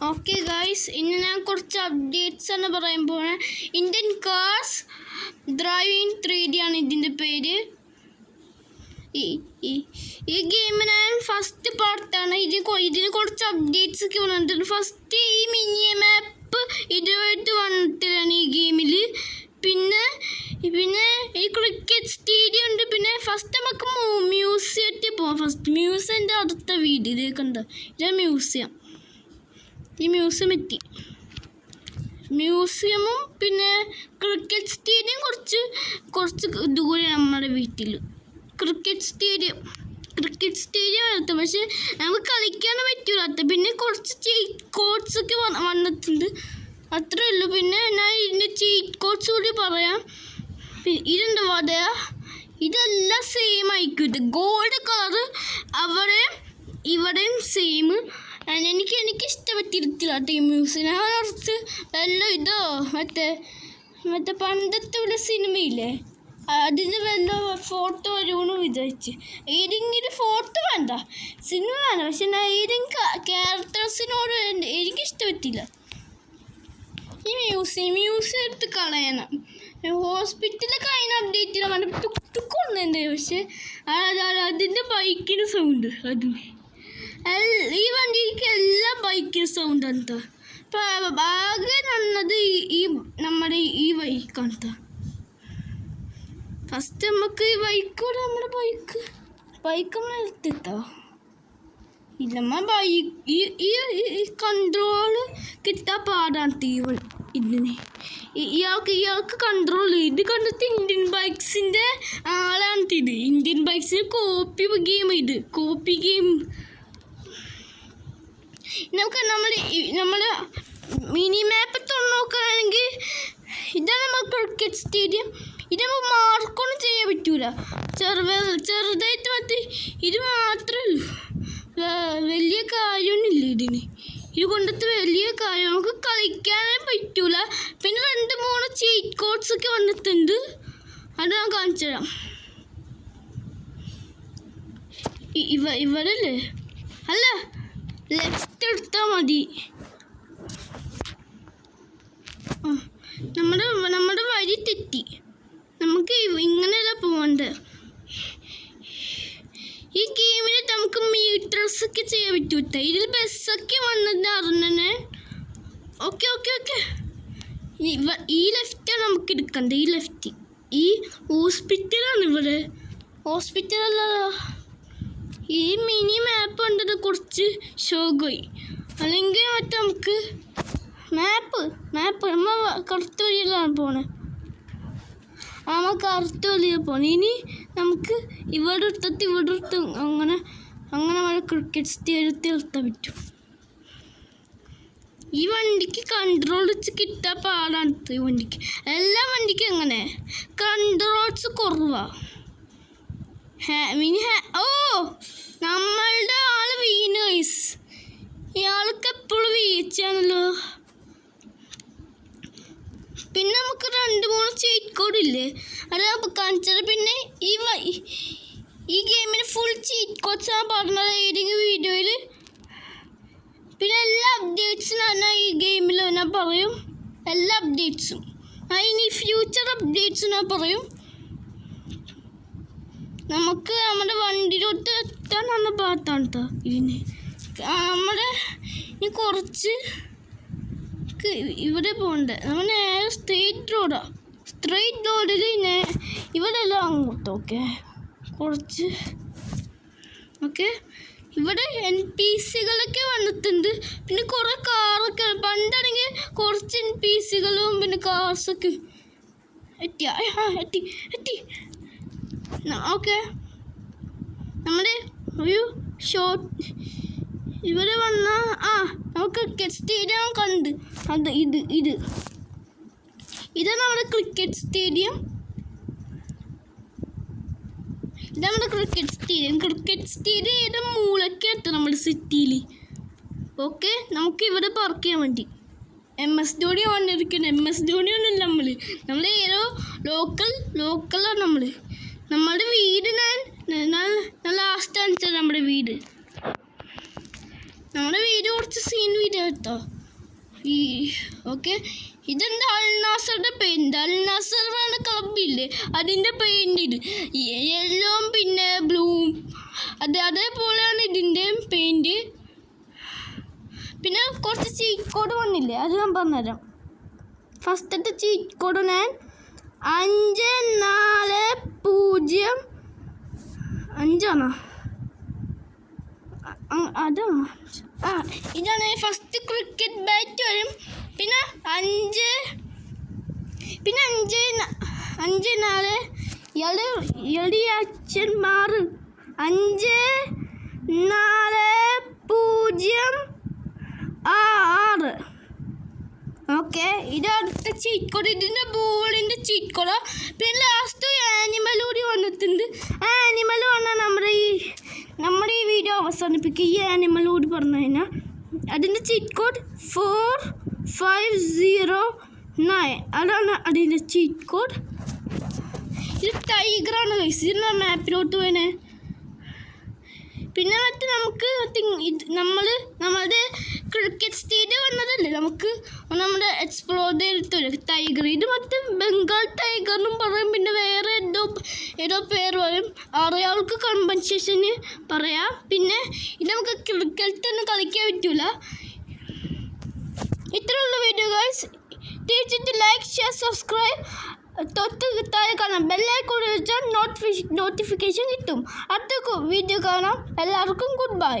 Okay guys, ഇന്ന് ഞാൻ കുറച്ച് അപ്ഡേറ്റ്സ് എന്ന് പറയുമ്പോൾ ഇന്ത്യൻ കാർസ് ഡ്രൈവിംഗ് 3D ആണ് ഇതിൻ്റെ പേര്. ഈ ഗെയിം ഞാൻ ഫസ്റ്റ് പാർട്ടാണ്. ഇതിന് കുറച്ച് അപ്ഡേറ്റ്സ് ഒക്കെ വന്നിട്ടുണ്ട്. ഫസ്റ്റ് ഈ മിനി മാപ്പ് ഇതുമായിട്ട് വന്നിട്ടാണ് ഈ ഗെയിമിൽ. പിന്നെ ഈ ക്രിക്കറ്റ് സ്റ്റേഡിയം ഉണ്ട്. പിന്നെ ഫസ്റ്റ് നമുക്ക് മ്യൂസിയത്തിൽ പോവാം. ഫസ്റ്റ് മ്യൂസിയത്തിൻ്റെ അടുത്ത വീഡിയോയിലേക്ക് ഉണ്ട്. ഇതാണ് മ്യൂസിയം. ഈ മ്യൂസിയം എത്തി. മ്യൂസിയമും പിന്നെ ക്രിക്കറ്റ് സ്റ്റേഡിയം കുറച്ച് ദൂരെ നമ്മുടെ വീട്ടിൽ. ക്രിക്കറ്റ് സ്റ്റേഡിയം എടുത്തു, പക്ഷെ നമുക്ക് കളിക്കാനും പറ്റൂല. പിന്നെ കുറച്ച് ചീറ്റ് കോഡ്സ് ഒക്കെ വന്നിട്ടുണ്ട്, അത്രേ ഉള്ളൂ. പിന്നെ ഞാൻ ഇതിൻ്റെ ചീറ്റ് കോഡ്സ് കൂടി പറയാം. ഇതെന്താ പറയാ, ഇതെല്ലാം സെയിം ആയിരിക്കും. ഇത് ഗോൾഡ് കളറ് ഇവിടെയും സെയിം. എനിക്ക് ഇഷ്ടപ്പെട്ടിരിക്കില്ല ഈ മ്യൂസിയം. ഞാൻ കുറച്ച് വല്ല ഇതോ മറ്റേ പണ്ടത്തെ ഒരു സിനിമയില്ലേ, അതിന് വല്ല ഫോട്ടോ വരുമെന്ന് വിചാരിച്ച്. ഏതെങ്കിലും ഫോട്ടോ വേണ്ട, സിനിമ വേണ്ട, പക്ഷെ ഞാൻ ഏതെങ്കിലും ക്യാരക്ടേഴ്സിനോട് എനിക്കിഷ്ടപ്പെട്ടില്ല. ഈ മ്യൂസിയം എടുത്ത് കളയണം. ഹോസ്പിറ്റലൊക്കെ അതിന് അപ്ഡേറ്റ് ചെയ്യാൻ വേണ്ടി ടുക്കൊന്നുണ്ട്, പക്ഷെ അതിൻ്റെ ബൈക്കിന് സൗണ്ട്. ഈ വണ്ടിക്ക് എല്ലാം ബൈക്കിന് സൗണ്ട് ആണ്. ഇപ്പം ആകെ നന്നത് നമ്മുടെ ഈ ബൈക്കാണ്. ഫസ്റ്റ് നമുക്ക് ഈ ബൈക്കോട് നമ്മുടെ ബൈക്ക് നമ്മൾ എടുത്തിട്ടോ ഇല്ല. ഈ കൺട്രോള് കിട്ടാൻ പാടാണ് ഇതിന്. ഇയാൾക്ക് കൺട്രോൾ ഇത് കണ്ടിട്ട് ഇന്ത്യൻ ബൈക്സിൻ്റെ ആളാണ് ഇത്. ഇന്ത്യൻ ബൈക്സിന് കോപ്പി ഗെയിം. നമുക്ക് നമ്മൾ മിനി മാപ്പ് നോക്കുകയാണെങ്കിൽ ഇതാണ് നമ്മൾ ക്രിക്കറ്റ് സ്റ്റേഡിയം. ഇത് നമുക്ക് മാർക്കൊന്നും ചെയ്യാൻ പറ്റൂല, ചെറുതായിട്ട് മതി. ഇത് മാത്രമേ ഉള്ളൂ, വലിയ കാര്യമൊന്നുമില്ല ഇതിന്. ഇത് കൊണ്ടത്തെ വലിയ കാര്യം നമുക്ക് കളിക്കാനേ പറ്റൂല. പിന്നെ 2-3 ചീറ്റ് കോഡ്സ് ഒക്കെ വന്നിട്ടുണ്ട്, അത് ഞാൻ കാണിച്ചു തരാം. ഇവരല്ലേ അല്ല, ലെഫ്റ്റ് എടുത്താൽ മതി. നമ്മുടെ വഴി തെറ്റി. നമുക്ക് ഇങ്ങനെയല്ല പോകേണ്ടത്. ഈ ഗെയിമിൽ നമുക്ക് മീറ്റേഴ്സ് ഒക്കെ ചെയ്യാൻ പറ്റൂട്ട. ഇതിൽ ബസ്സൊക്കെ വന്നത് അറിഞ്ഞേ. ഓക്കെ ഈ ലെഫ്റ്റാണ് നമുക്ക് എടുക്കേണ്ടത്. ഈ ലെഫ്റ്റ് ഈ ഹോസ്പിറ്റലാണ്. ഇവിടെ ഹോസ്പിറ്റലല്ല, ഈ മിനി മാപ്പ് കണ്ടത് കുറച്ച് ഷോഗോയി. അല്ലെങ്കിൽ മറ്റേ നമുക്ക് മാപ്പ് നമ്മൾ കറുത്ത വഴിയിലാണ് പോണേ. നമ്മൾ കറുത്ത വഴിയിൽ പോകണം. ഇനി നമുക്ക് ഇവിടെ എടുത്ത് അങ്ങനെ നമ്മുടെ ക്രിക്കറ്റ് സ്റ്റേഡിയത്തിൽ നിർത്താൻ പറ്റും. ഈ വണ്ടിക്ക് കൺട്രോൾ കിട്ടാൻ പാടാണ്. ഈ വണ്ടിക്ക് എല്ലാ വണ്ടിക്കും അങ്ങനെ കൺട്രോൾസ് കുറവാണ്. നമ്മളുടെ ആള് വീണ് ഗൈസ്. ഇയാൾക്ക് എപ്പോഴും വീഴ്ചയാണല്ലോ. പിന്നെ നമുക്ക് 2-3 ചീറ്റ് കോഡ് ഇല്ലേ, അത് നമുക്ക് കാണിച്ചത്. പിന്നെ ഈ ഗെയിമിന് ഫുൾ ചീറ്റ് കോഡ്സ് ആണ് പറഞ്ഞത് ഏതെങ്കിലും വീഡിയോയിൽ. പിന്നെ എല്ലാ അപ്ഡേറ്റ്സും ഞാൻ ഈ ഗെയിമിൽ ഞാൻ പറയും. എല്ലാ അപ്ഡേറ്റ്സും ഇനി ഫ്യൂച്ചർ അപ്ഡേറ്റ്സും ഞാൻ പറയും. നമുക്ക് നമ്മുടെ വണ്ടിയിലോട്ട് എത്താനുള്ള ഭാഗത്താണ് കേട്ടോ ഇതിന്. നമ്മുടെ ഇനി കുറച്ച് ഇവിടെ പോകണ്ടേ. നമ്മൾ നേരെ സ്ട്രെയിറ്റ് റോഡിൽ ഇവിടെ എല്ലാം അങ്ങോട്ട്. ഓക്കെ ഇവിടെ NPCകളൊക്കെ വന്നിട്ടുണ്ട്. പിന്നെ കുറേ കാറൊക്കെ. പണ്ടാണെങ്കിൽ കുറച്ച് NPCകളും പിന്നെ കാർസൊക്കെ എത്തി. ഓക്കെ, നമ്മുടെ ഒരു ഷോട്ട് ഇവിടെ വന്ന നമുക്ക് ക്രിക്കറ്റ് സ്റ്റേഡിയം കണ്ട്. ഇതാണ് നമ്മുടെ ക്രിക്കറ്റ് സ്റ്റേഡിയം. ക്രിക്കറ്റ് സ്റ്റേഡിയം ഏത് മൂലക്കെത്ത നമ്മുടെ സിറ്റിയിൽ. ഓക്കെ, നമുക്ക് ഇവിടെ പാർക്ക് ചെയ്യാൻ വേണ്ടി MS ധോണി വന്നിരിക്കുന്നത്. MS ധോണി ഒന്നുമില്ല, നമ്മൾ ഏതോ ലോക്കലാണ് നമ്മുടെ വീട്. ഞാൻ ലാസ്റ്റ് കാണിച്ചത് നമ്മുടെ വീട്. നമ്മുടെ വീട് കുറച്ച് സീൻ വീഡിയോ കേട്ടോ. ഈ ഓക്കെ, ഇതെന്താ അൽനാസറിൻ്റെ പെയിൻറ്. അൽനാസർ എന്ന ക്ലബില്ലേ അതിൻ്റെ പെയിൻറ് ഇത് യെല്ലോവും പിന്നെ ബ്ലൂവും അതേപോലെയാണ് ഇതിൻ്റെയും പെയിൻറ്. പിന്നെ കുറച്ച് ചീറ്റ് കോഡ് വന്നില്ലേ, അത് ഞാൻ പറഞ്ഞുതരാം. ഫസ്റ്റത്തെ ചീറ്റ് കോഡ് ഞാൻ 5405 അതാണോ? ഇതാണ് ഫസ്റ്റ് ക്രിക്കറ്റ് ബാറ്റ് വരും. പിന്നെ 5-4 ഇയാളുടെ അച്ഛൻ മാറും. 5406. ഓക്കെ, ഇത് അടുത്ത ചീറ്റ് കോഡ്. ഇതിൻ്റെ ബോളിൻ്റെ ചീറ്റ് കോഡാ. പിന്നെ ലാസ്റ്റ് ആനിമൽ കൂടി വന്നിട്ടുണ്ട്. ആനിമൽ വന്നാൽ നമ്മുടെ ഈ വീഡിയോ അവസാനിപ്പിക്കുക. ഈ ആനിമൽ കൂടി പറഞ്ഞു കഴിഞ്ഞാൽ അതിൻ്റെ ചീറ്റ് കോഡ് 4509. അതാണ് അതിൻ്റെ ചീറ്റ് കോഡ്. ഇത് ടൈഗറാണ് ഗൈസ്. ഇതിൻ്റെ മാപ്പിലോട്ട് പോയേ. പിന്നെ മറ്റേ നമുക്ക് നമ്മളുടെ ക്രിക്കറ്റ് സ്റ്റേഡിയം വന്നതല്ലേ, നമുക്ക് നമ്മുടെ എക്സ്പ്ലോർ ചെയ്തിട്ട് ടൈഗർ. ഇത് മറ്റേ ബംഗാൾ ടൈഗർ എന്നും പറയും. പിന്നെ വേറെ ഏതോ പേര് പറയും. അറിയാൾക്ക് കമ്പൻസേഷന് പറയാം. പിന്നെ ഇത് നമുക്ക് ക്രിക്കറ്റ് ഒന്നും കളിക്കാൻ പറ്റൂല. ഇത്രയുള്ള വീഡിയോ ഗൈസ്. തീർച്ചയായിട്ടും ലൈക്ക്, ഷെയർ, സബ്സ്ക്രൈബ്. തൊട്ട് താഴെ കാണാം ബെല്ലൈക്കൺ വെച്ചാൽ നോട്ടിഫിക്കേഷൻ കിട്ടും. അടുത്ത വീഡിയോ കാണാം. എല്ലാവർക്കും ഗുഡ് ബൈ.